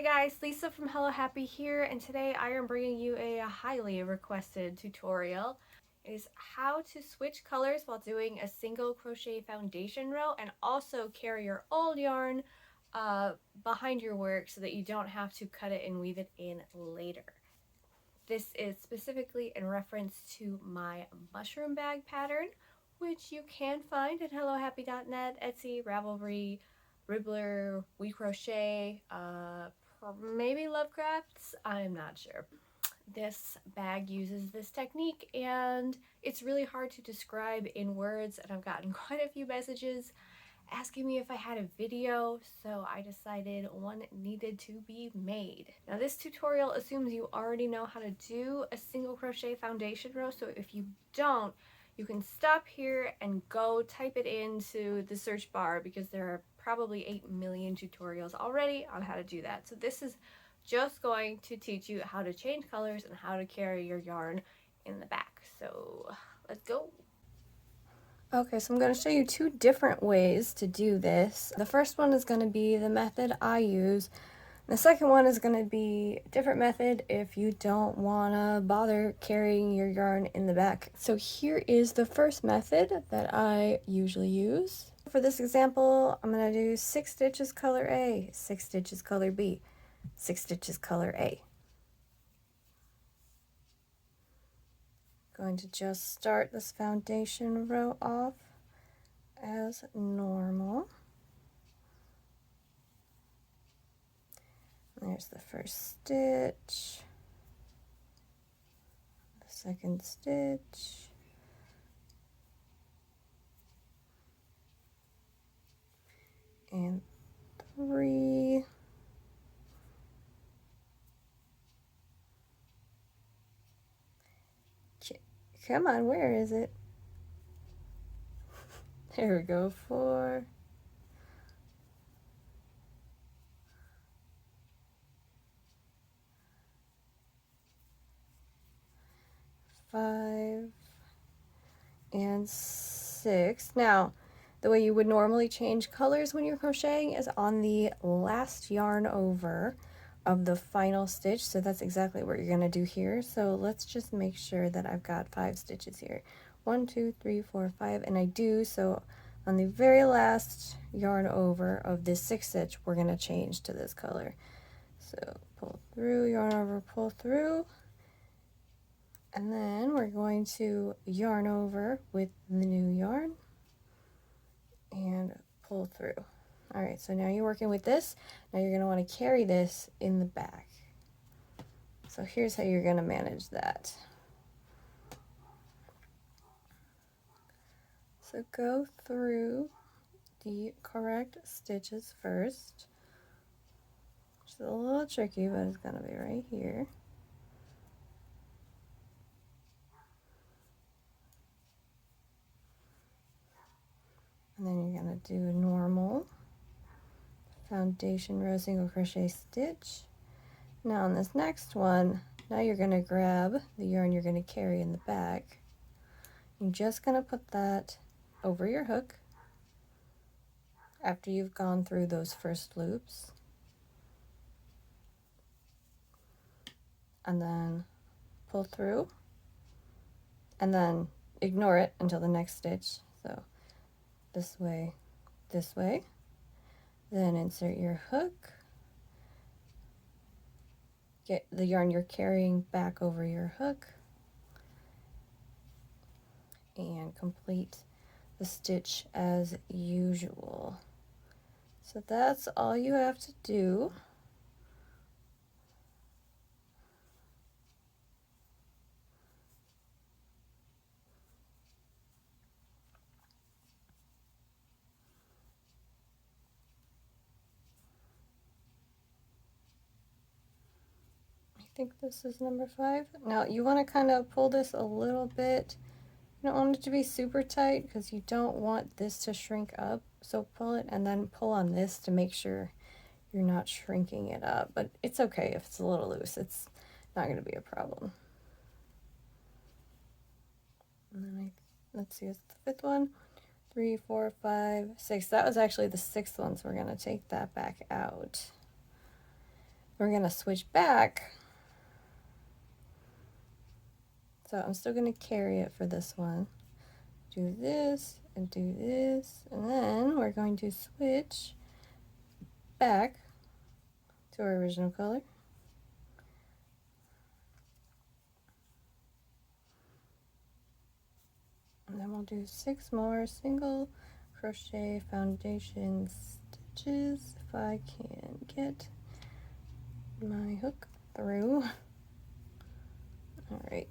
Hey guys, Lisa from Hello Happy here, and today I am bringing you a highly requested tutorial. It is how to switch colors while doing a single crochet foundation row and also carry your old yarn behind your work so that you don't have to cut it and weave it in later. This is specifically in reference to my mushroom bag pattern, which you can find at hellohappy.net, Etsy, Ravelry, Ribbler, We Crochet, maybe Lovecrafts, I'm not sure. This bag uses this technique and it's really hard to describe in words, and I've gotten quite a few messages asking me if I had a video, so I decided one needed to be made. Now this tutorial assumes you already know how to do a single crochet foundation row, so if you don't, you can stop here and go type it into the search bar because there are probably 8 million tutorials already on how to do that. So this is just going to teach you how to change colors and how to carry your yarn in the back. So let's go. Okay, so I'm going to show you two different ways to do this. The first one is going to be the method I use. The second one is going to be a different method if you don't want to bother carrying your yarn in the back. So here is the first method that I usually use. For this example, I'm going to do 6 stitches color A, 6 stitches color B, 6 stitches color A. Going to just start this foundation row off as normal. There's the first stitch, the second stitch, and 3, come on, where is it? There we go, 4, 5, and 6. Now, the way you would normally change colors when you're crocheting is on the last yarn over of the final stitch, so that's exactly what you're going to do here. So let's just make sure that I've got 5 stitches here. 1, 2, 3, 4, 5, and I do. So on the very last yarn over of this 6th stitch, we're going to change to this color. So pull through, yarn over, pull through, and then we're going to yarn over with the new yarn and pull through. All right, so now you're working with this. Now you're going to want to carry this in the back. So here's how you're going to manage that. So go through the correct stitches first, which is a little tricky, but it's going to be right here. And then you're going to do a normal foundation row single crochet stitch. Now on this next one, now you're going to grab the yarn you're going to carry in the back. You're just going to put that over your hook after you've gone through those first loops, and then pull through, and then ignore it until the next stitch. So this way, then insert your hook, get the yarn you're carrying back over your hook, and complete the stitch as usual. So that's all you have to do. I think this is number 5. Now you want to kind of pull this a little bit. You don't want it to be super tight because you don't want this to shrink up. So pull it and then pull on this to make sure you're not shrinking it up. But it's okay if it's a little loose. It's not going to be a problem. And then let's see, it's the 5th one. 3, 4, 5, 6. That was actually the 6th one, so we're going to take that back out. We're going to switch back. So I'm still going to carry it for this one. Do this and do this, and then we're going to switch back to our original color. And then we'll do 6 more single crochet foundation stitches if I can get my hook through. All right.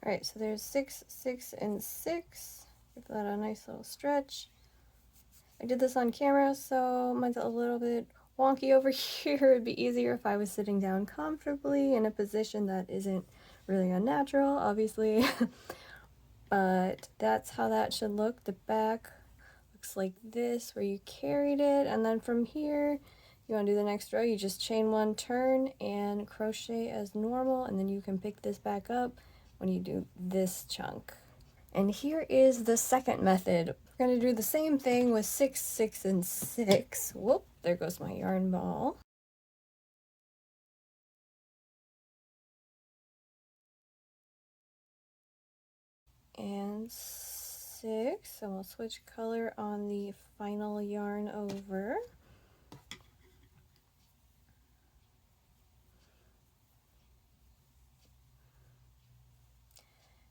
All right, so there's 6, 6, and 6. Give that a nice little stretch. I did this on camera, so mine's a little bit wonky over here. It'd be easier if I was sitting down comfortably in a position that isn't really unnatural, obviously. But that's how that should look. The back looks like this, where you carried it, and then from here, you want to do the next row, you just chain 1 turn and crochet as normal, and then you can pick this back up when you do this chunk. And here is the second method. We're going to do the same thing with 6, 6, and 6. Whoop, there goes my yarn ball. And 6, and we'll switch color on the final yarn over.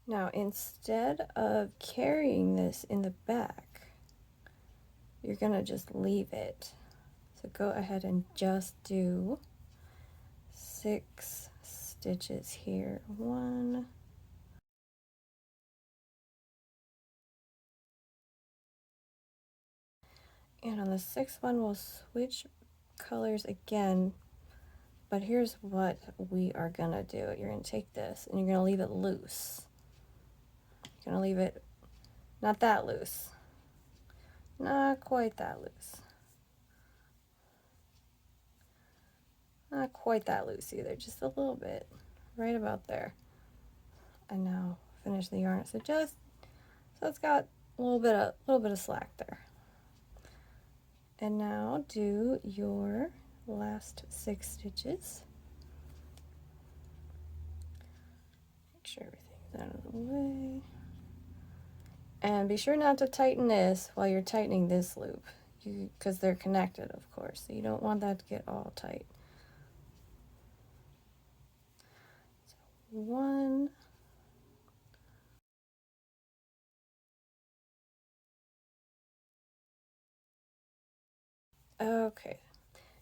Now, instead of carrying this in the back, you're going to just leave it. So go ahead and just do 6 stitches here. 1, and on the 6th one, we'll switch colors again. But here's what we are going to do. You're going to take this and you're going to leave it loose. You're going to leave it not that loose. Not quite that loose. Not quite that loose either, just a little bit, right about there. And now finish the yarn. So it's got a little bit of slack there. And now do your last 6 stitches. Make sure everything's out of the way. And be sure not to tighten this while you're tightening this loop, because they're connected, of course. So you don't want that to get all tight. So 1. Okay.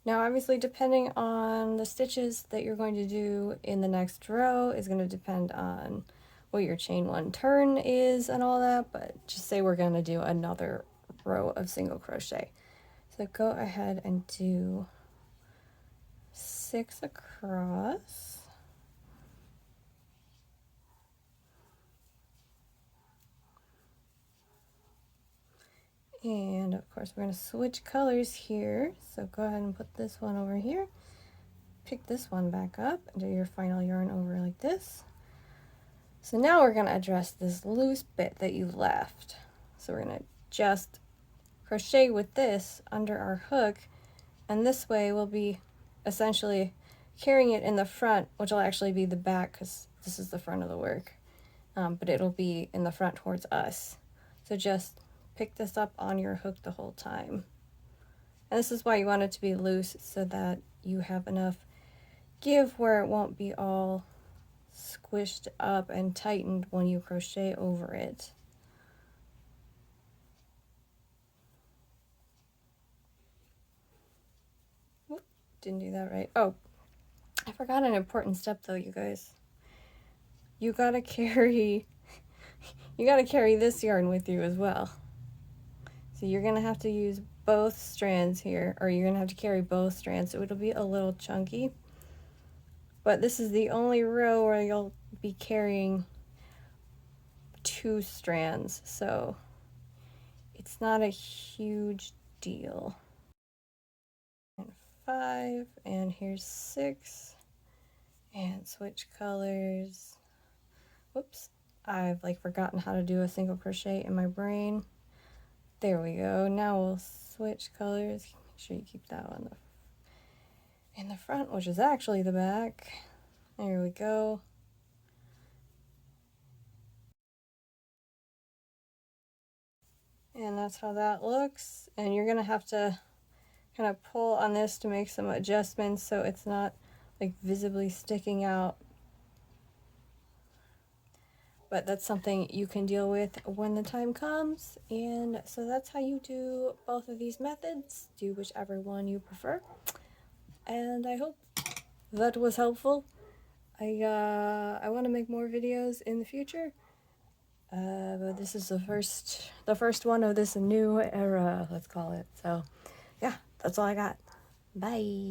Now, obviously, depending on the stitches that you're going to do in the next row is going to depend on what your chain 1 turn is and all that, but just say we're going to do another row of single crochet. So go ahead and do 6 across. And of course, we're going to switch colors here. So go ahead and put this one over here. Pick this one back up and do your final yarn over like this. So now we're going to address this loose bit that you left. So we're going to just crochet with this under our hook, and this way we'll be essentially carrying it in the front, which will actually be the back because this is the front of the work, but it'll be in the front towards us. So just pick this up on your hook the whole time. And this is why you want it to be loose, so that you have enough give where it won't be all squished up and tightened when you crochet over it. Whoop, didn't do that right. Oh, I forgot an important step though, you guys. You gotta carry this yarn with you as well. So you're gonna have to use both strands here, or you're gonna have to carry both strands, so it'll be a little chunky. But this is the only row where you'll be carrying 2 strands, so it's not a huge deal. And 5, and here's 6, and switch colors. Whoops, I've like forgotten how to do a single crochet in my brain. There we go. Now we'll switch colors. Make sure you keep that one in the front, which is actually the back. There we go. And that's how that looks. And you're gonna have to kind of pull on this to make some adjustments so it's not like visibly sticking out. But that's something you can deal with when the time comes. And so that's how you do both of these methods. Do whichever one you prefer. And I hope that was helpful. I want to make more videos in the future. But this is the first one of this new era, let's call it. So yeah, that's all I got. Bye.